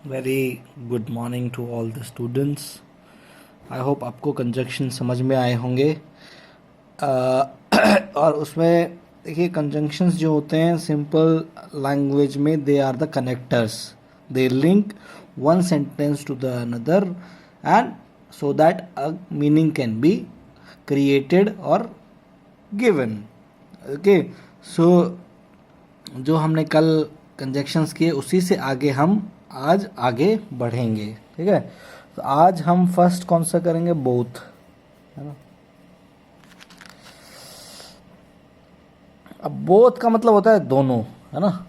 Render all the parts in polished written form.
Very good morning to all the students. I hope आपको conjunction समझ में आए होंगे। और उसमें देखिए कंजंक्शंस जो होते हैं सिंपल लैंग्वेज में they are the connectors. They link one sentence to the another and so that a meaning can be created और गिवन। ओके, सो जो हमने कल कंजक्शंस किए उसी से आगे हम आज आगे बढ़ेंगे। ठीक है, तो आज हम फर्स्ट कौन सा करेंगे? बोथ, है ना। अब बोथ का मतलब होता है दोनों, है ना।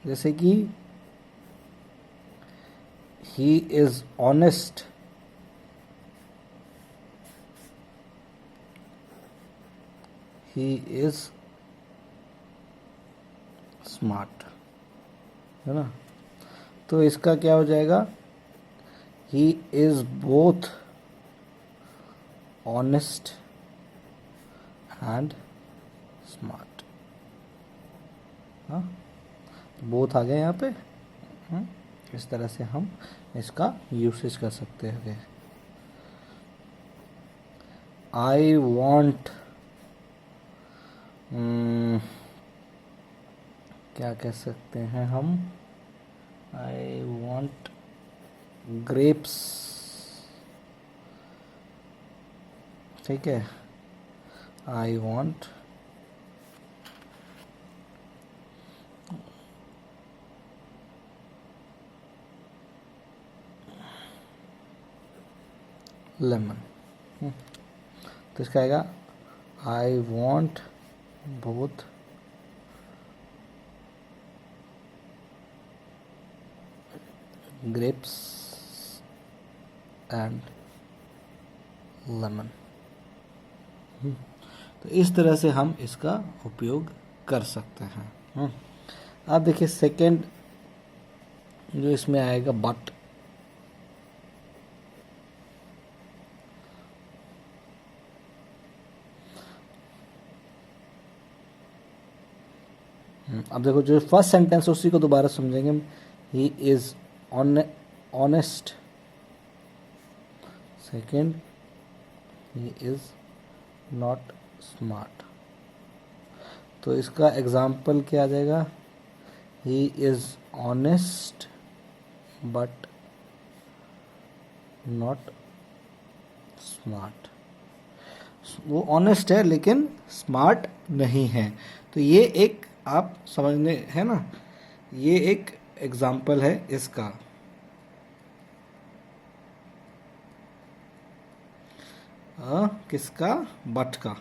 जैसे कि he is honest, he is smart, है ना। तो इसका क्या हो जाएगा? He is both honest and smart. हाँ, बोथ आ गए यहाँ पे। इस तरह से हम इसका यूसेज कर सकते हैं। आई वॉन्ट, क्या कह सकते हैं हम? I want grapes. ठीक है, आई वॉन्ट लेमन। तो इसका आएगा I want both grapes and lemon. तो इस तरह से हम इसका उपयोग कर सकते हैं। अब देखिए सेकंड जो इसमें आएगा बट। अब देखो जो फर्स्ट सेंटेंस उसी को दोबारा समझेंगे हम। He is honest, second he is not smart. तो इसका एग्जाम्पल क्या आ जाएगा? He is honest but not smart. वो ऑनेस्ट है लेकिन स्मार्ट नहीं है। तो ये एक आप समझने है ना, ये एक एग्जाम्पल है इसका। किसका? बट का।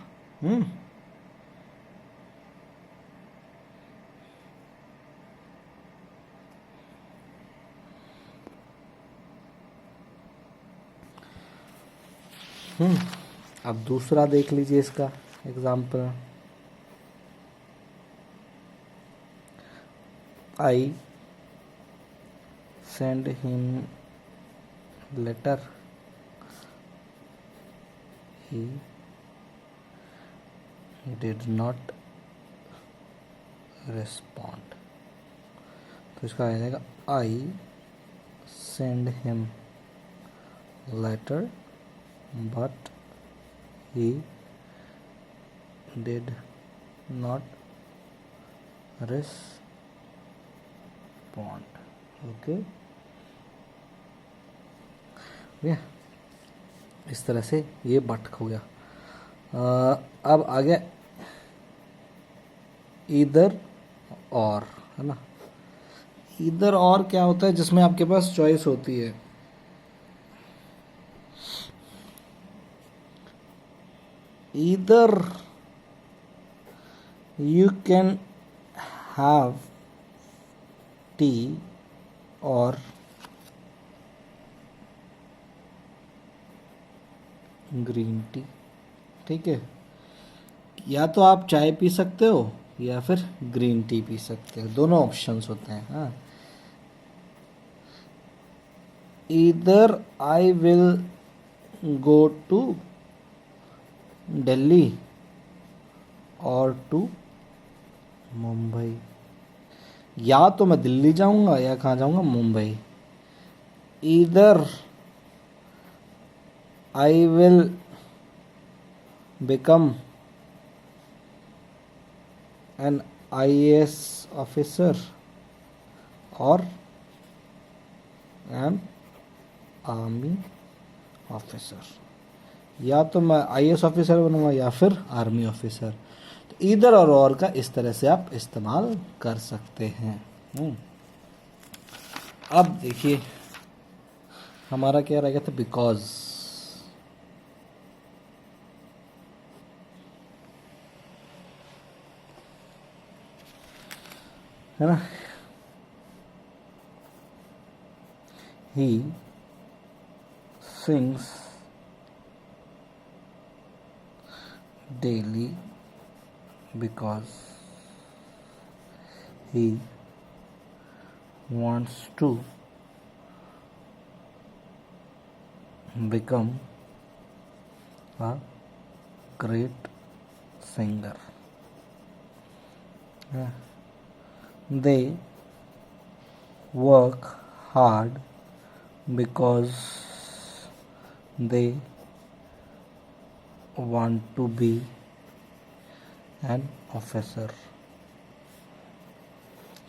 अब दूसरा देख लीजिए इसका example. I send him letter, he did not respond। तो इसका आ जाएगा I send him letter but he did not respond। Okay, इस तरह से ये बट हो गया। अब आ गया ईदर और, है ना। ईदर और क्या होता है? जिसमें आपके पास चॉइस होती है। Either you can have T और ग्रीन टी। ठीक है, या तो आप चाय पी सकते हो या फिर ग्रीन टी पी सकते हो, दोनों ऑप्शंस होते हैं। हाँ, either I will go to Delhi or to Mumbai. या तो मैं दिल्ली जाऊंगा या कहाँ जाऊंगा? Mumbai. either I will become an IAS officer or an army officer, या तो मैं आईएएस ऑफिसर बनूंगा या फिर आर्मी ऑफिसर। तो इधर और का इस तरह से आप इस्तेमाल कर सकते हैं। अब देखिए हमारा क्या रह गया था, बिकॉज। है ना, he sings daily because he wants to become a great singer. They work hard because they want to be an officer.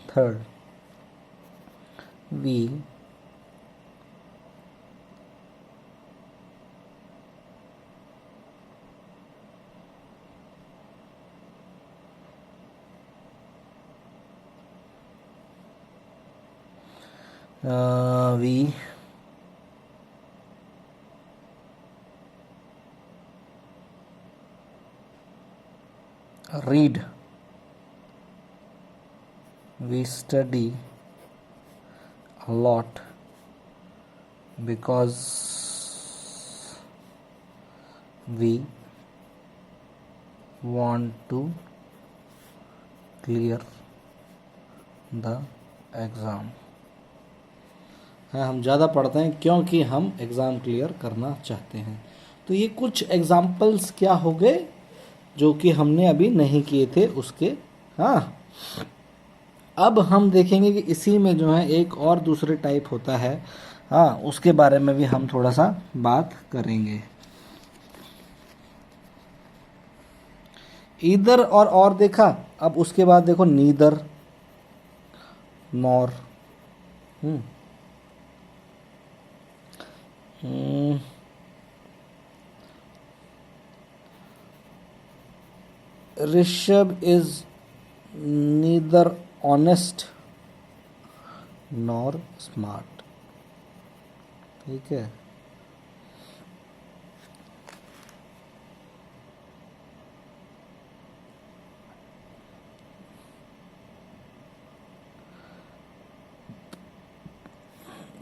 Third, we read, we study a lot because we want to clear the exam. है, हम ज़्यादा पढ़ते हैं क्योंकि हम exam clear करना चाहते हैं। तो ये कुछ एग्जाम्पल्स क्या हो गए जो कि हमने अभी नहीं किए थे उसके। हाँ, अब हम देखेंगे कि इसी में जो है एक और दूसरे टाइप होता है। हाँ, उसके बारे में भी हम थोड़ा सा बात करेंगे। ईदर और देखा, अब उसके बाद देखो neither, nor. Rishabh is neither honest nor smart. ठीक है,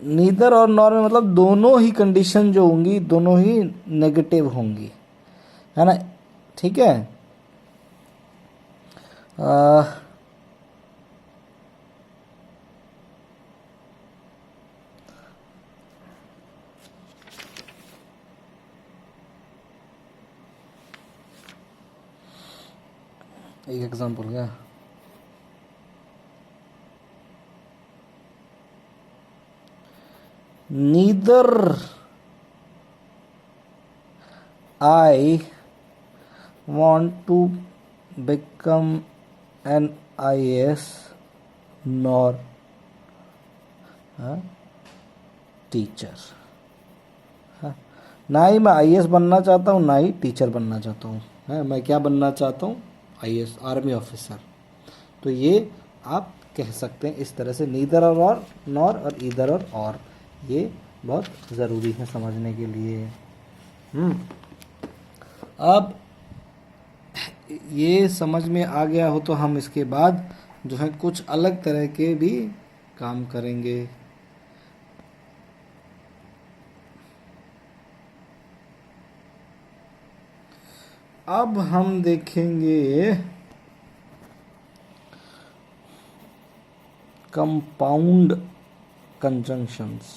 नीदर और नॉर में मतलब दोनों ही कंडीशन जो होंगी दोनों ही नेगेटिव होंगी, है ना। ठीक है, एक एग्जांपल क्या, neither I want to become an IAS nor teacher. ना ही मैं IAS बनना चाहता हूँ ना ही टीचर बनना चाहता हूँ। मैं क्या बनना चाहता हूँ, IAS आर्मी ऑफिसर। तो ये आप कह सकते हैं इस तरह से, नीदर और नॉर और ईदर और ये बहुत ज़रूरी है समझने के लिए। अब ये समझ में आ गया हो तो हम इसके बाद जो है कुछ अलग तरह के भी काम करेंगे। अब हम देखेंगे कंपाउंड कंजंक्शंस।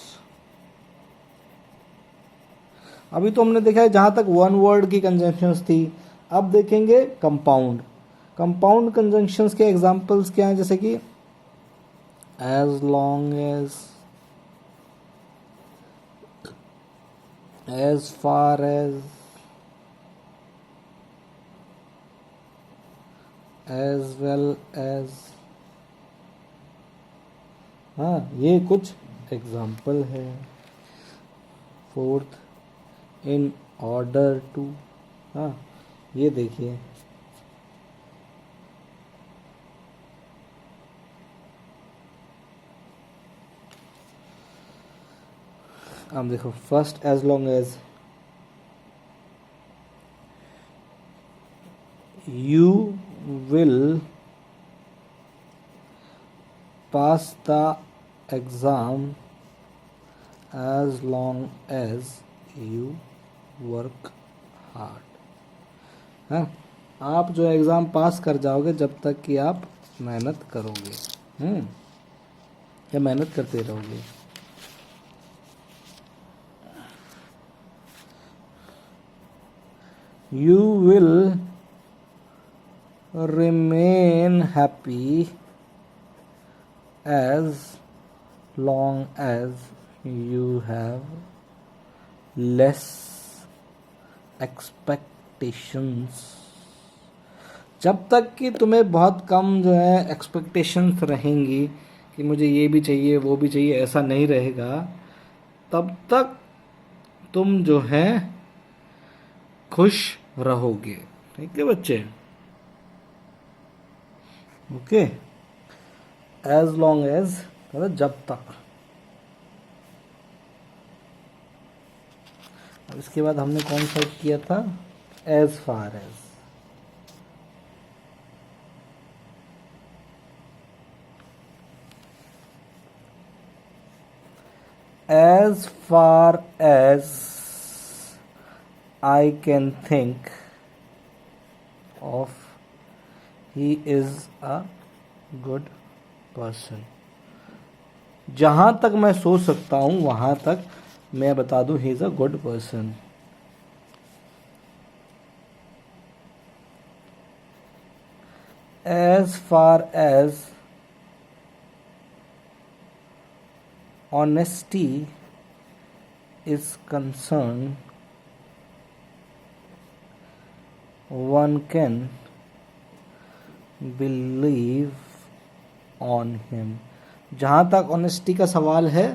अभी तो हमने देखा है जहाँ तक वन वर्ड की कंजंक्शंस थी, अब देखेंगे कंपाउंड। कंपाउंड कंजंक्शंस के एग्जांपल्स क्या हैं, जैसे कि as long as, as far as well as, हाँ ये कुछ एग्जाम्पल है. फोर्थ, इन ऑर्डर टू, हाँ ये देखिए, अब देखो first, as long as you will pass the exam as long as you work hard. हाँ, आप जो एग्ज़ाम पास कर जाओगे जब तक कि आप मेहनत करोगे, या मेहनत करते रहोगे. You will remain happy as long as you have less expectations. जब तक कि तुम्हें बहुत कम जो है एक्सपेक्टेशंस रहेंगी कि मुझे ये भी चाहिए वो भी चाहिए, ऐसा नहीं रहेगा, तब तक तुम जो है खुश रहोगे. ठीक है बच्चे, ओके. एज लॉन्ग एज मतलब जब तक. अब इसके बाद हमने कौन सा किया था, as far as. As far as I can think of, he is a good person. जहाँ तक मैं सोच सकता हूँ वहाँ तक मैं बता दूँ he is a good person. As far as honesty is concerned, one can believe on him. जहाँ तक ऑनेस्टी का सवाल है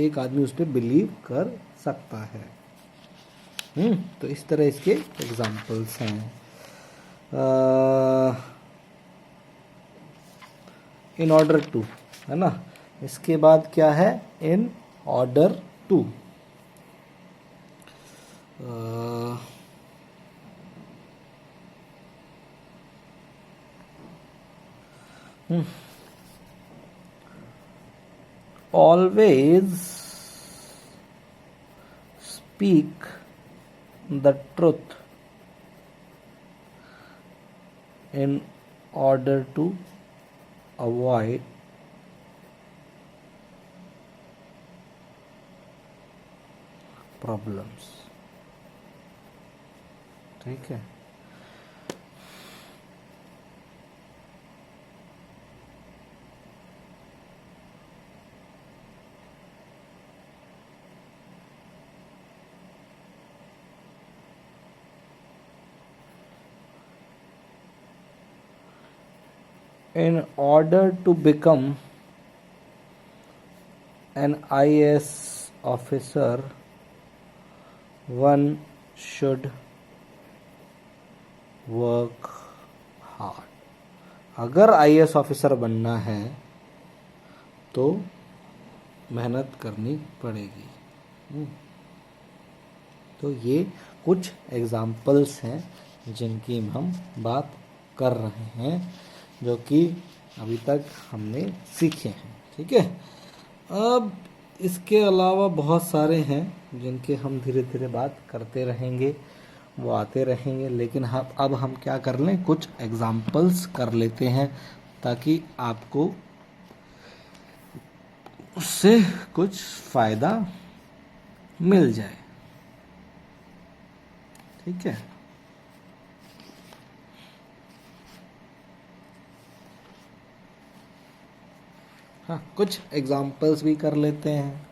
एक आदमी उस पर बिलीव कर सकता है. तो इस तरह इसके एग्जाम्पल्स हैं. इन ऑर्डर टू है ना. इसके बाद क्या है, in order to. Always speak the truth in order to avoid problems. ठीक है. In order to become an IAS officer, one should work hard. अगर IAS ऑफिसर बनना है तो मेहनत करनी पड़ेगी. तो ये कुछ एग्जाम्पल्स हैं जिनकी हम बात कर रहे हैं, जो कि अभी तक हमने सीखे हैं. ठीक है. अब इसके अलावा बहुत सारे हैं जिनके हम धीरे धीरे बात करते रहेंगे, वो आते रहेंगे, लेकिन अब हम क्या कर लें, कुछ एग्जाम्पल्स कर लेते हैं ताकि आपको उससे कुछ फ़ायदा मिल जाए. ठीक है. हाँ, कुछ एग्जाम्पल्स भी कर लेते हैं.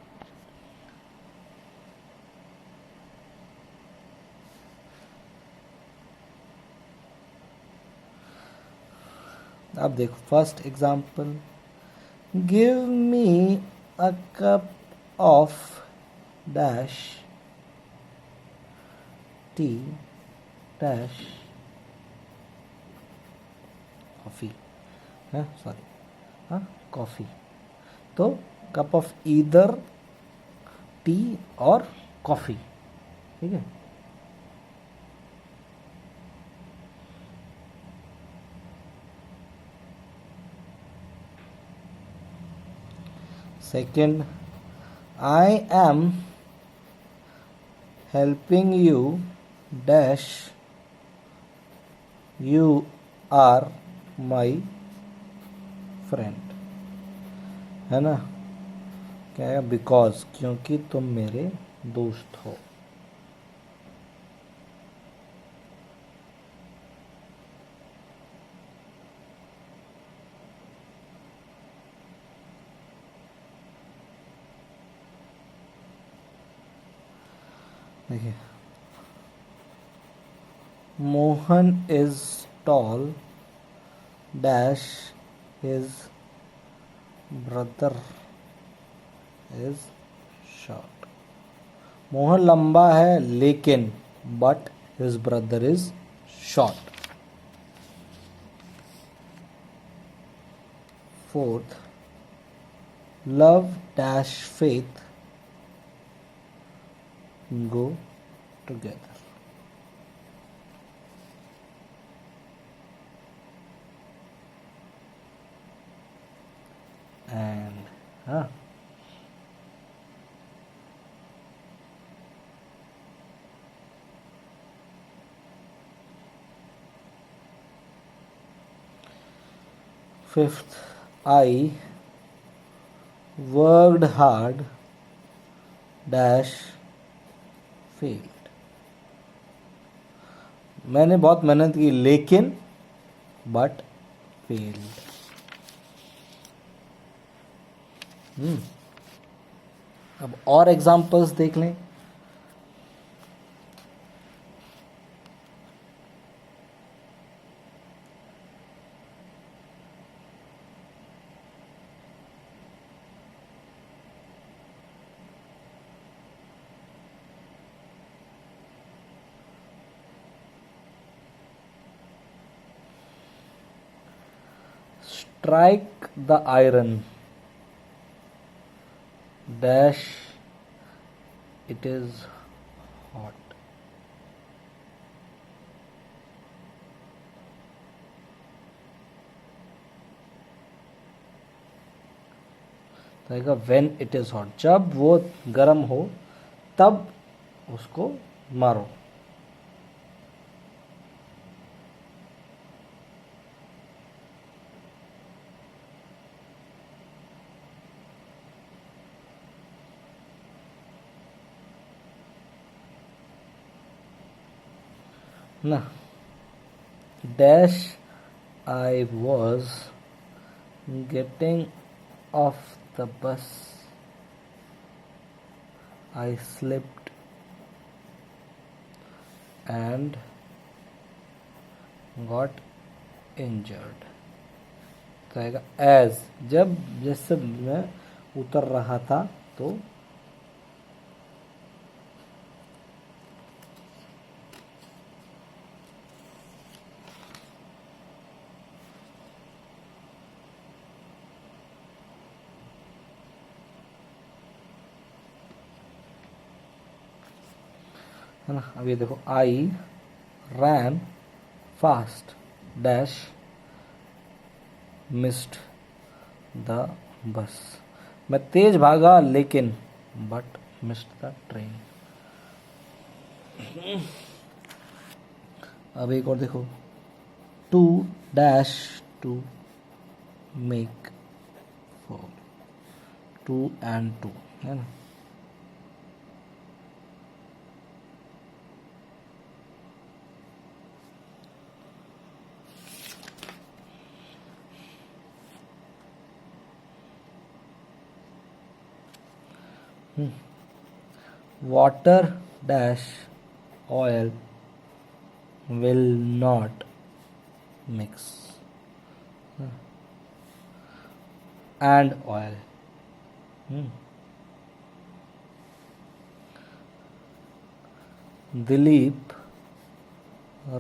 अब देखो first example, give me a cup of dash tea dash coffee है, सॉरी, हाँ कॉफ़ी, तो cup of either tea or coffee, ठीक है। Second, I am helping you dash you are my friend, है ना, क्या है, बिकॉज, क्योंकि तुम मेरे दोस्त हो। देखिए, Mohan is tall dash his brother is short. Mohan लंबा है लेकिन but his brother is short. Fourth, love dash faith go together. And fifth, I worked hard dash failed. मैंने बहुत मेहनत की लेकिन बट फेल्ड। अब और एग्जाम्पल्स देख लें। Strike the iron dash it is hot. when it is hot, जब वो गर्म हो तब उसको मारो। ना, dash I was getting off the bus, I slipped and got injured। तो आएगा as, जब जैसे मैं उतर रहा था तो है ना। अब ये देखो, I ran fast dash missed the bus, मैं तेज भागा लेकिन बट मिस्ड द ट्रेन। अब एक और देखो, two dash two make four, two and two, है ना। water dash oil will not mix, and oil. Dilip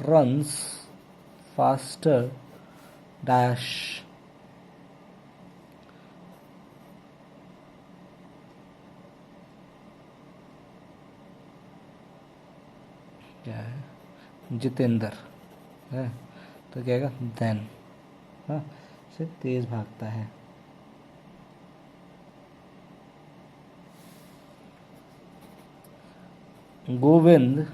runs faster dash क्या है, जितेंद्र है, तो क्या आएगा देन, हाँ, से तेज भागता है. Govind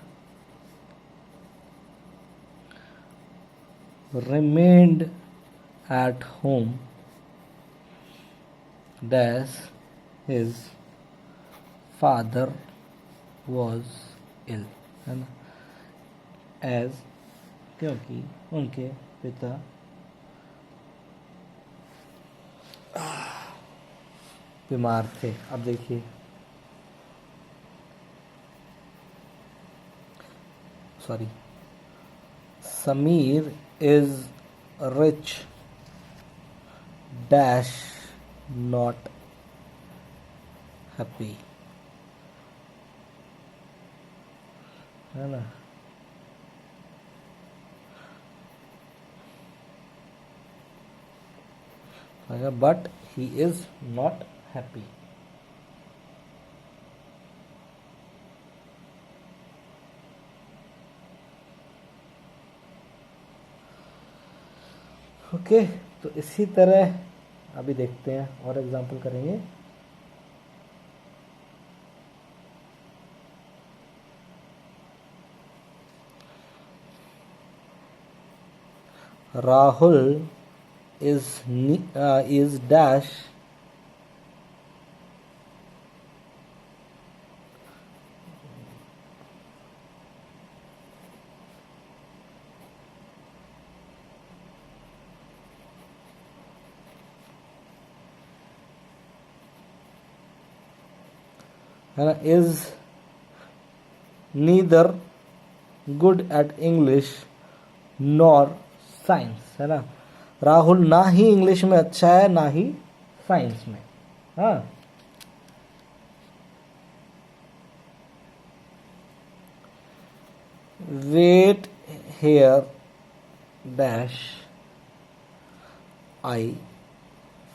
remained at home dash his father was ill, है ना, as क्योंकि उनके पिता बीमार थे. अब देखिए, sorry, Sameer is rich dash not happy, है ना. But he is not happy. Okay, तो इसी तरह अभी देखते हैं और एग्जांपल करेंगे. Rahul is dash है ना, is neither good at English nor science, है ना. राहुल ना ही इंग्लिश में अच्छा है ना ही साइंस में. हाँ, wait here dash I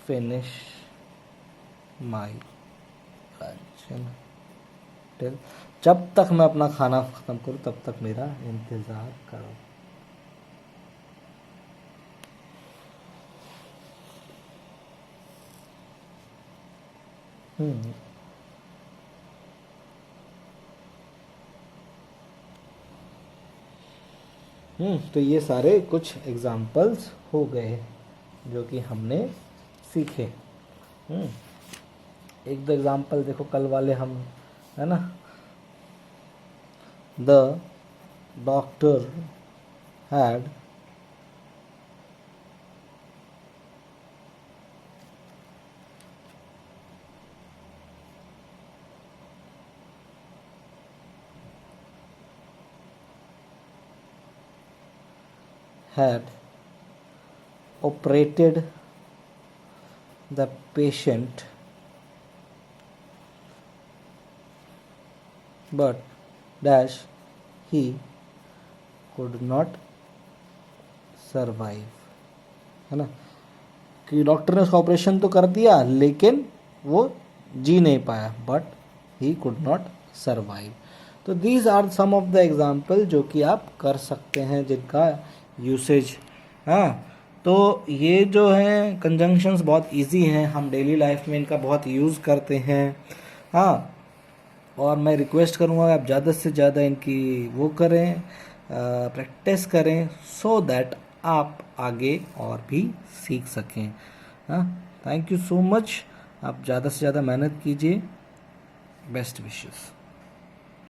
finish my lunch, है ना. जब तक मैं अपना खाना खत्म करूं तब तक मेरा इंतजार करो. तो ये सारे कुछ एग्जाम्पल्स हो गए जो कि हमने सीखे. एक दो एग्जाम्पल देखो, कल वाले हम, है ना. The doctor had operated the patient but dash he could not survive, है ना, कि डॉक्टर ने उसका ऑपरेशन तो कर दिया लेकिन वो जी नहीं पाया, but he could not survive. तो these are some of the example जो कि आप कर सकते हैं जिनका यूसेज. हाँ, तो ये जो है कंजंक्शंस बहुत इजी हैं, हम डेली लाइफ में इनका बहुत यूज़ करते हैं. हाँ, और मैं रिक्वेस्ट करूँगा आप ज़्यादा से ज़्यादा इनकी वो करें, प्रैक्टिस करें, सो दैट आप आगे और भी सीख सकें. हाँ, थैंक यू सो मच. आप ज़्यादा से ज़्यादा मेहनत कीजिए. Best wishes.